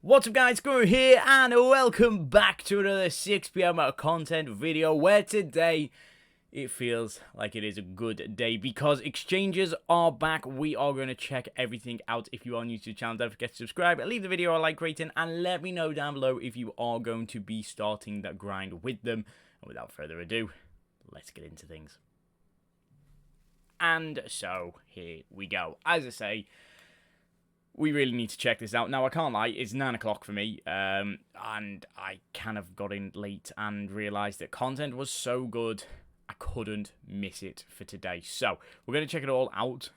What's up guys, Guru here and welcome back to another 6pm content video where today it feels like it is a good day because exchanges are back. We are going to check everything out. If you are new to the channel, don't forget to subscribe, leave the video a like rating and let me know down below if you are going to be starting that grind with them. And without further ado, let's get into things. And so here we go. As I say, we really need to check this out. Now, I can't lie, it's 9 o'clock for me, and I kind of got in late and realised that content was so good, I couldn't miss it for today. So, we're going to check it all out,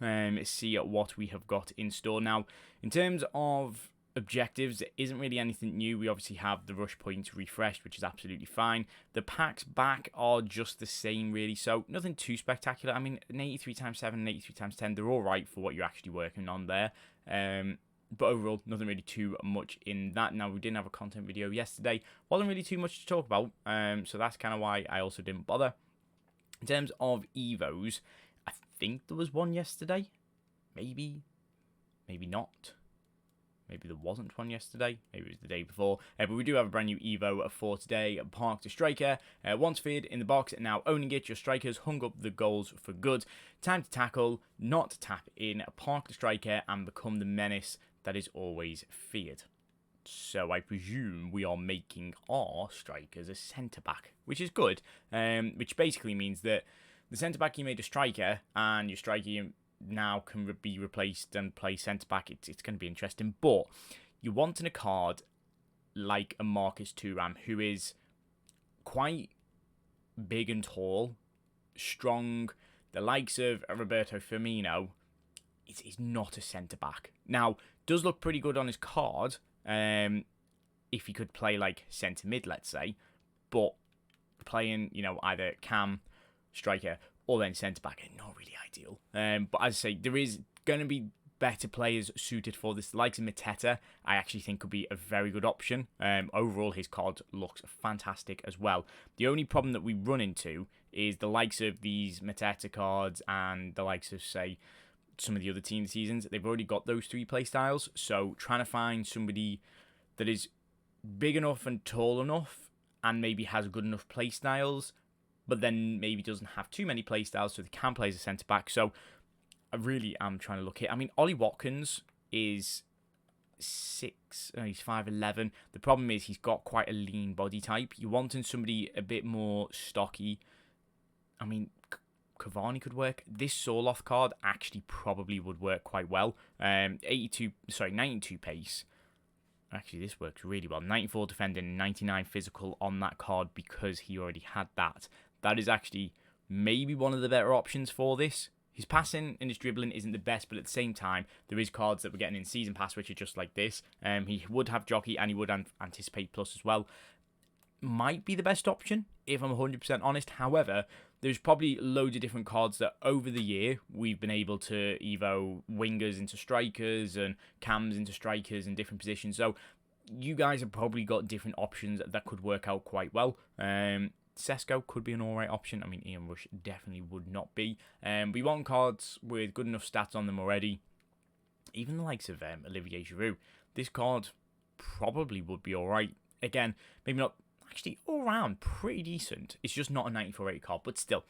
see what we have got in store. Now, in terms of objectives, there isn't really anything new. We obviously have the rush points refreshed, which is absolutely fine. The packs back are just the same, really, so nothing too spectacular. I mean, an 83x7 and 83x10, they're all right for what you're actually working on there. But overall, nothing really too much in that. Now, we didn't have a content video yesterday. Wasn't really too much to talk about, so that's kind of why I also didn't bother. In terms of Evos, I think there was one yesterday. Maybe not. Maybe there wasn't one yesterday. Maybe it was the day before. But we do have a brand new Evo for today. Park the striker. Once feared in the box, now owning it. Your strikers hung up the goals for good. Time to tackle, not tap in. Park the striker and become the menace that is always feared. So I presume we are making our strikers a centre-back, which is good. Which basically means that the centre-back you made a striker, and your striker you now can be replaced and play centre-back. It's going to be interesting. But you want in a card like a Marcus Thuram, who is quite big and tall, strong. The likes of Roberto Firmino, is not a centre-back. Now, does look pretty good on his card, if he could play like centre-mid, let's say. But playing, either cam, striker, or then centre-back, not really ideal. But as I say, there is going to be better players suited for this. The likes of Mateta, I actually think could be a very good option. Overall, his card looks fantastic as well. The only problem that we run into is the likes of these Mateta cards and the likes of, say, some of the other team seasons. They've already got those three playstyles, so trying to find somebody that is big enough and tall enough and maybe has good enough playstyles, but then maybe doesn't have too many playstyles so they can play as a centre-back. So I really am trying to look here. I mean, Ollie Watkins is 6, he's 5'11". The problem is he's got quite a lean body type. You're wanting somebody a bit more stocky. I mean, Cavani could work. This Sorloth card actually probably would work quite well. 92 pace. Actually, this works really well. 94 defending, 99 physical on that card because he already had that. That is actually maybe one of the better options for this. His passing and his dribbling isn't the best, but at the same time, there is cards that we're getting in Season Pass which are just like this. He would have Jockey and he would anticipate plus as well. Might be the best option, if I'm 100% honest. However, there's probably loads of different cards that over the year we've been able to Evo wingers into strikers and cams into strikers in different positions. So you guys have probably got different options that could work out quite well. Sesko could be an alright option. I mean, Ian Rush definitely would not be. We want cards with good enough stats on them already. Even the likes of Olivier Giroud. This card probably would be alright. Again, maybe not. Actually, all round, pretty decent. It's just not a 94 card, but still,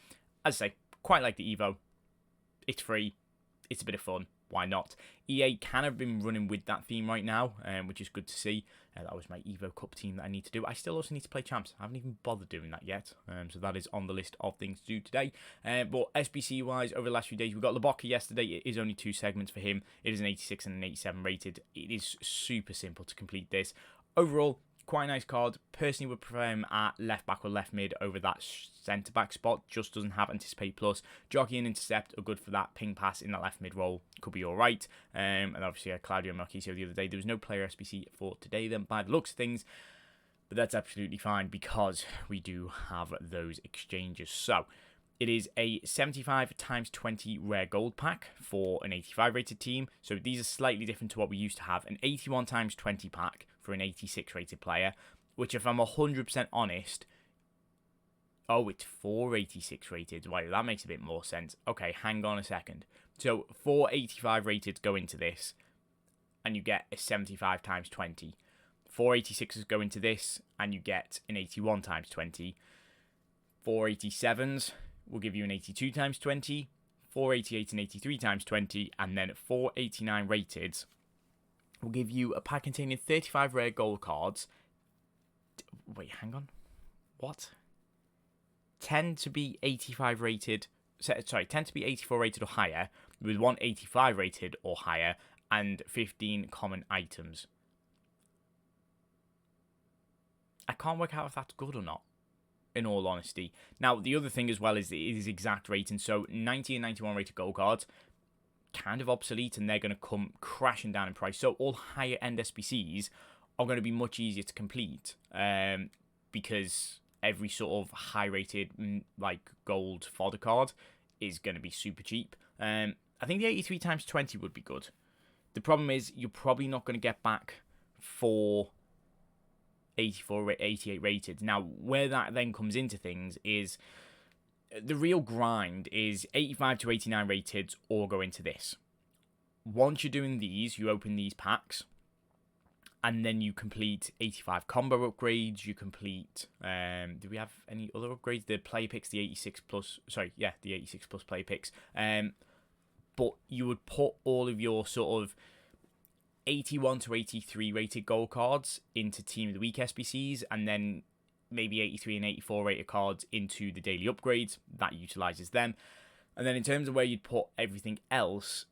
as I say, quite like the Evo. It's free. It's a bit of fun. Why not? EA can have been running with that theme right now, which is good to see. That was my Evo Cup team that I need to do. I still also need to play Champs. I haven't even bothered doing that yet, so that is on the list of things to do today. But SBC-wise, over the last few days, we got Laboca yesterday. It is only 2 segments for him. It is an 86 and an 87 rated. It is super simple to complete this. Overall, quite a nice card. Personally would prefer him at left back or left mid over that centre back spot. Just doesn't have anticipate plus. Jockey and intercept are good for that ping pass in that left mid role. Could be alright. And obviously Claudio Marquisio the other day. There was no player SBC for today then by the looks of things. But that's absolutely fine because we do have those exchanges. So it is a 75x20 rare gold pack for an 85 rated team. So these are slightly different to what we used to have. An 81x20 pack for an 86 rated player, which if I'm 100% honest, oh, it's 486 rated. Right, that makes a bit more sense. Okay, hang on a second. So 485 rated go into this, and you get a 75x20. 4 86s go into this, and you get an 81 times 20. 4 87s will give you an 82 times 20. 4 88 and 83 times 20, and then 4 89 rated will give you a pack containing 35 rare gold cards. Wait, hang on. What? 10 to be 85 rated. Sorry, 10 to be 84 rated or higher, with 1 85 rated or higher, and 15 common items. I can't work out if that's good or not, in all honesty. Now, the other thing as well is exact rating. So 90 and 91 rated gold cards, kind of obsolete, and they're going to come crashing down in price. So all higher end SBCs are going to be much easier to complete, because every sort of high rated like gold fodder card is going to be super cheap. I think the 83 times 20 would be good. The problem is you're probably not going to get back 4 84, 88 rated. Now, where that then comes into things is the real grind is 85 to 89 rated all go into this. Once you're doing these, you open these packs, and then you complete 85 combo upgrades. You complete, do we have any other upgrades? The play picks, the 86 plus, the 86 plus play picks. But you would put all of your sort of 81 to 83 rated gold cards into Team of the Week SBCs, and then maybe 83 and 84 rated cards into the daily upgrades. That utilizes them. And then in terms of where you'd put everything else,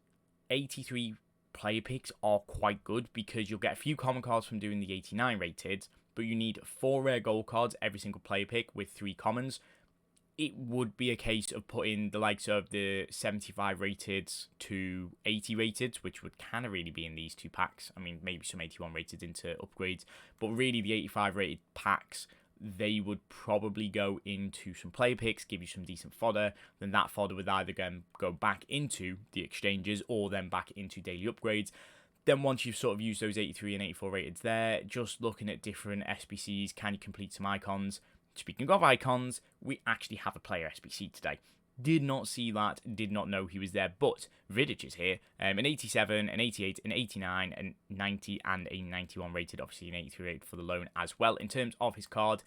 83 player picks are quite good because you'll get a few common cards from doing the 89 rated, but you need 4 rare gold cards every single player pick with 3 commons. It would be a case of putting the likes of the 75 rated to 80 rated, which would kind of really be in these 2 packs. I mean, maybe some 81 rated into upgrades, but really the 85 rated packs, they would probably go into some player picks, give you some decent fodder. Then that fodder would either go back into the exchanges or then back into daily upgrades. Then once you've sort of used those 83 and 84 rateds there, just looking at different SBCs, can you complete some icons? Speaking of icons, we actually have a player SBC today. Did not see that, did not know he was there, but Vidic is here. An 87, an 88, an 89, an 90, and a 91 rated. Obviously an 83 rated for the loan as well. In terms of his card,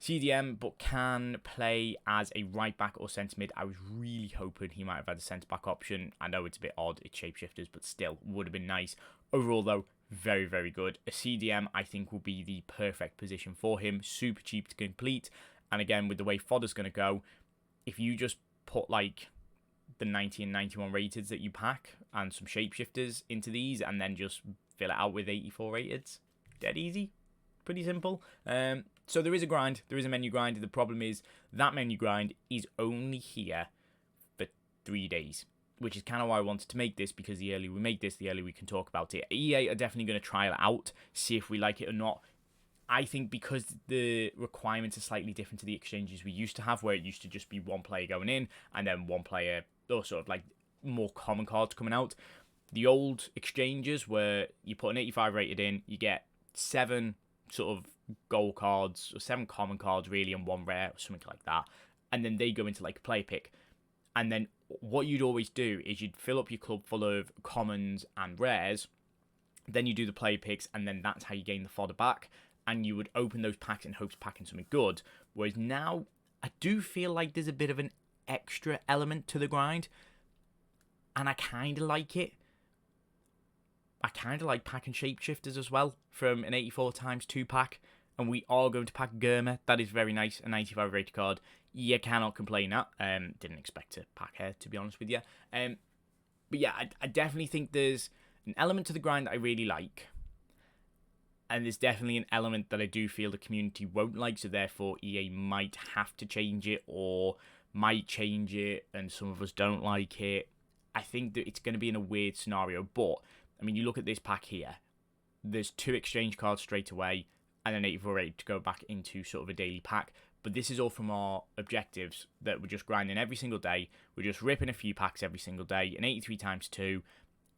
CDM, but can play as a right back or centre mid. I was really hoping he might have had a centre back option. I know it's a bit odd, it's shapeshifters, but still would have been nice. Overall though, very, very good. A CDM, I think, will be the perfect position for him. Super cheap to complete. And again, with the way fodder's going to go, if you just put like the 90 and 91 rated that you pack and some shapeshifters into these and then just fill it out with 84 rated, dead easy. Pretty simple. So there is a grind. There is a menu grind. The problem is that menu grind is only here for 3 days, which is kind of why I wanted to make this, because the earlier we make this, the earlier we can talk about it. EA are definitely going to trial it out, see if we like it or not. I think because the requirements are slightly different to the exchanges we used to have, where it used to just be one player going in and then one player, or sort of like more common cards coming out. The old exchanges where you put an 85 rated in, you get 7 sort of gold cards, or 7 common cards really, and 1 rare or something like that, and then they go into like a play pick. And then what you'd always do is you'd fill up your club full of commons and rares, then you do the play picks, and then that's how you gain the fodder back, and you would open those packs in hopes of packing something good. Whereas now, I do feel like there's a bit of an extra element to the grind, and I kind of like it. I kind of like packing shapeshifters as well from an 84 times 2 pack, and we are going to pack Gurma. That is very nice, a 95 rated card. You cannot complain that. Didn't expect to pack her, to be honest with you. But yeah, I definitely think there's an element to the grind that I really like, and there's definitely an element that I do feel the community won't like, so therefore EA might have to change it, or might change it, and some of us don't like it. I think that it's going to be in a weird scenario, but I mean, you look at this pack here, there's 2 exchange cards straight away, and an 84 rated to go back into sort of a daily pack. But this is all from our objectives that we're just grinding every single day. We're just ripping a few packs every single day, an 83 times 2.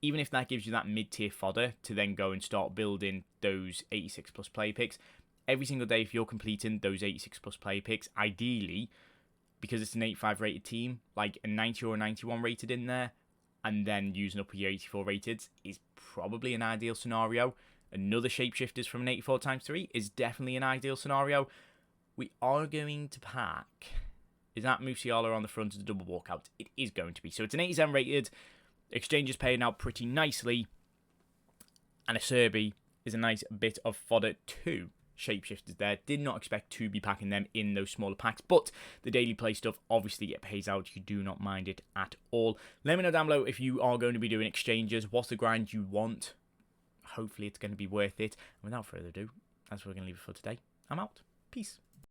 Even if that gives you that mid-tier fodder to then go and start building those 86 plus play picks. Every single day, if you're completing those 86 plus play picks, ideally, because it's an 85 rated team, like a 90 or a 91 rated in there, and then using up your 84 rated is probably an ideal scenario. another shapeshifters from an 84x3 is definitely an ideal scenario. We are going to pack... Is that Musiala on the front of the double walkout? It is going to be. So it's an 87 rated. Exchange is paying out pretty nicely. And a Serbi is a nice bit of fodder too. Shapeshifters there. Did not expect to be packing them in those smaller packs, but the daily play stuff, obviously it pays out. You do not mind it at all. Let me know down below if you are going to be doing exchanges. What's the grind you want? Hopefully it's going to be worth it. And without further ado, that's where we're going to leave it for today. I'm out. Peace.